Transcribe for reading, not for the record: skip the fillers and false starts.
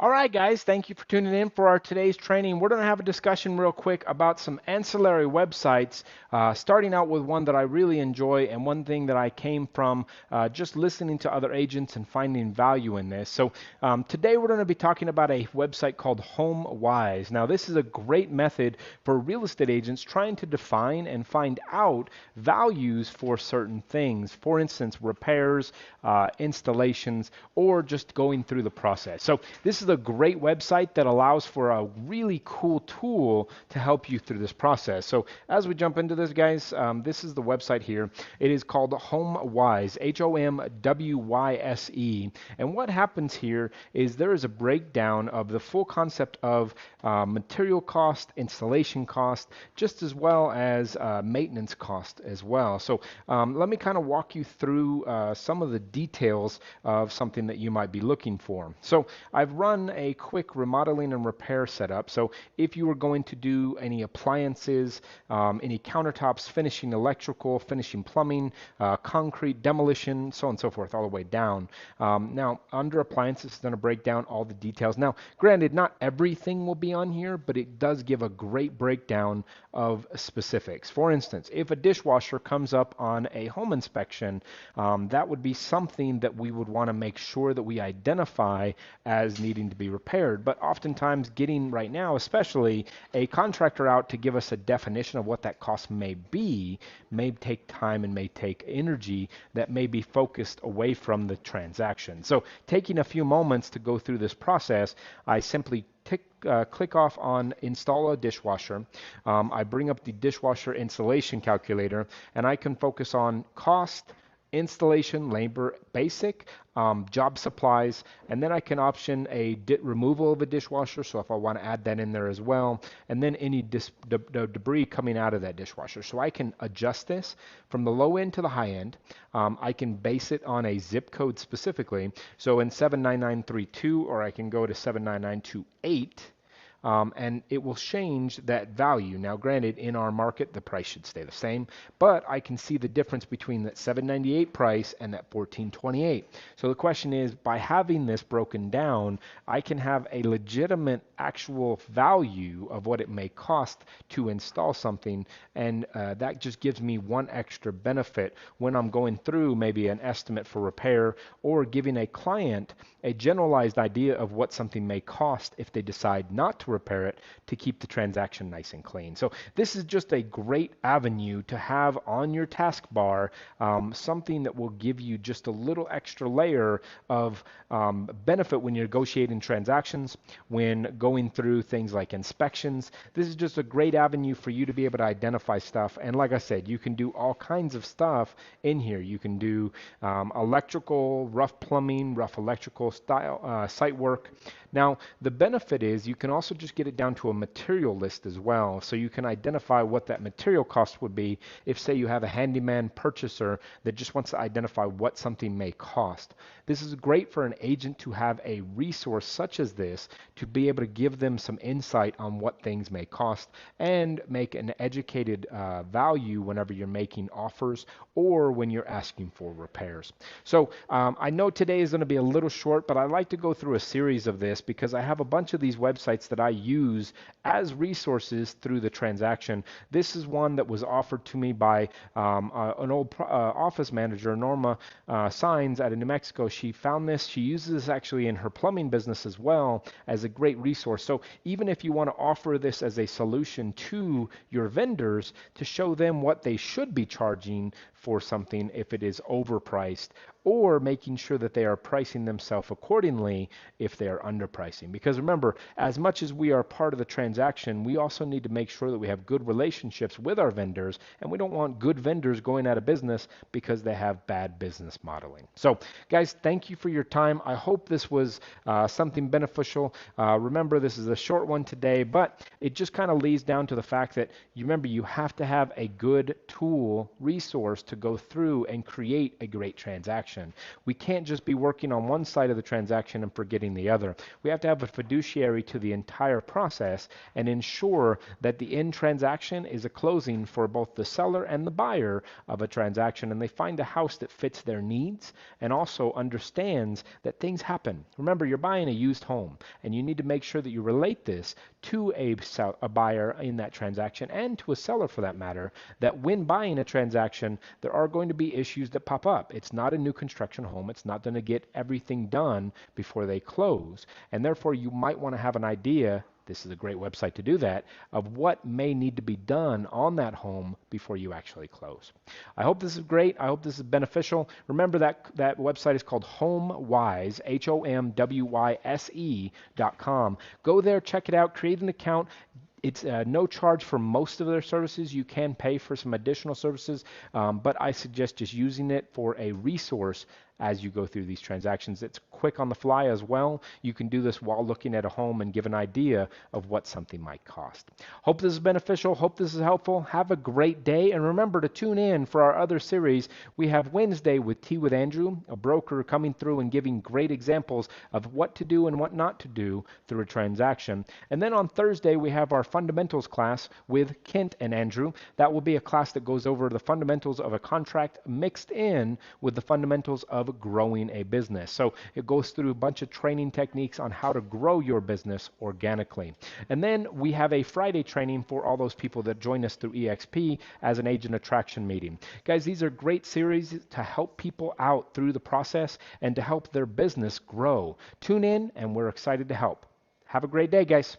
All right, guys, thank you for tuning in for our today's training. We're going to have a discussion real quick about some ancillary websites, starting out with one that I really enjoy and one thing that I came from just listening to other agents and finding value in this. So today we're going to be talking about a website called HomeWise. Now, this is a great method for real estate agents trying to define and find out values for certain things. For instance, repairs, installations, or just going through the process. So this is a great website that allows for a really cool tool to help you through this process. So as we jump into this, guys, this is the website here. It is called HomeWise, HOMWYSE. And what happens here is there is a breakdown of the full concept of material cost, installation cost, just as well as maintenance cost as well. So let me kind of walk you through some of the details of something that you might be looking for. So I've run a quick remodeling and repair setup. So if you were going to do any appliances, any countertops, finishing electrical, finishing plumbing, concrete, demolition, so on and so forth, all the way down. Now, under appliances, it's going to break down all the details. Now, granted, not everything will be on here, but it does give a great breakdown of specifics. For instance, if a dishwasher comes up on a home inspection, that would be something that we would want to make sure that we identify as needing to be repaired. But oftentimes getting right now, especially a contractor out to give us a definition of what that cost may be, may take time and may take energy that may be focused away from the transaction. So taking a few moments to go through this process, I simply click off on install a dishwasher. I bring up the dishwasher installation calculator and I can focus on cost, installation, labor, basic, job supplies, and then I can option a removal of a dishwasher, so if I want to add that in there as well, and then any debris coming out of that dishwasher. So I can adjust this from the low end to the high end. I can base it on a zip code specifically, so in 79932, or I can go to 79928. And it will change that value. Now, granted, in our market, the price should stay the same, but I can see the difference between that 798 price and that 1428. So the question is, by having this broken down, I can have a legitimate actual value of what it may cost to install something, and that just gives me one extra benefit when I'm going through maybe an estimate for repair or giving a client a generalized idea of what something may cost if they decide not to repair it, to keep the transaction nice and clean. So this is just a great avenue to have on your taskbar, something that will give you just a little extra layer of benefit when you're negotiating transactions, when going through things like inspections. This is just a great avenue for you to be able to identify stuff. And like I said, you can do all kinds of stuff in here. You can do electrical, rough plumbing, rough electrical style, site work. Now, the benefit is you can also just get it down to a material list as well. So you can identify what that material cost would be if, say, you have a handyman purchaser that just wants to identify what something may cost. This is great for an agent to have a resource such as this to be able to give them some insight on what things may cost and make an educated value whenever you're making offers or when you're asking for repairs. So I know today is going to be a little short, but I like to go through a series of this because I have a bunch of these websites that I use as resources through the transaction. This is one that was offered to me by an old office manager, Norma Signs out of New Mexico. She found this. She uses this actually in her plumbing business as well as a great resource. So even if you want to offer this as a solution to your vendors to show them what they should be charging for something if it is overpriced, or making sure that they are pricing themselves accordingly if they are underpricing. Because remember, as much as we are part of the transaction, we also need to make sure that we have good relationships with our vendors, and we don't want good vendors going out of business because they have bad business modeling. So guys, thank you for your time. I hope this was something beneficial. Remember, this is a short one today, but it just kind of leads down to the fact that you remember you have to have a good tool resource to go through and create a great transaction. transaction. We can't just be working on one side of the transaction and forgetting the other. We have to have a fiduciary to the entire process and ensure that the end transaction is a closing for both the seller and the buyer of a transaction, and they find a house that fits their needs and also understands that things happen. Remember, you're buying a used home, and you need to make sure that you relate this to a buyer in that transaction and to a seller for that matter, that when buying a transaction, there are going to be issues that pop up. It's not a new construction home. It's not going to get everything done before they close. And therefore, you might want to have an idea, this is a great website to do that, of what may need to be done on that home before you actually close. I hope this is great. I hope this is beneficial. Remember that website is called HomeWise, HOMWYSE.com. Go there, check it out, create an account. It's no charge for most of their services. You can pay for some additional services, but I suggest just using it for a resource as you go through these transactions. It's quick on the fly as well. You can do this while looking at a home and give an idea of what something might cost. Hope this is beneficial. Hope this is helpful. Have a great day. And remember to tune in for our other series. We have Wednesday with Tea with Andrew, a broker coming through and giving great examples of what to do and what not to do through a transaction. And then on Thursday, we have our fundamentals class with Kent and Andrew. That will be a class that goes over the fundamentals of a contract mixed in with the fundamentals of growing a business. So it goes through a bunch of training techniques on how to grow your business organically. And then we have a Friday training for all those people that join us through EXP as an agent attraction meeting. Guys, these are great series to help people out through the process and to help their business grow. Tune in and we're excited to help. Have a great day, guys.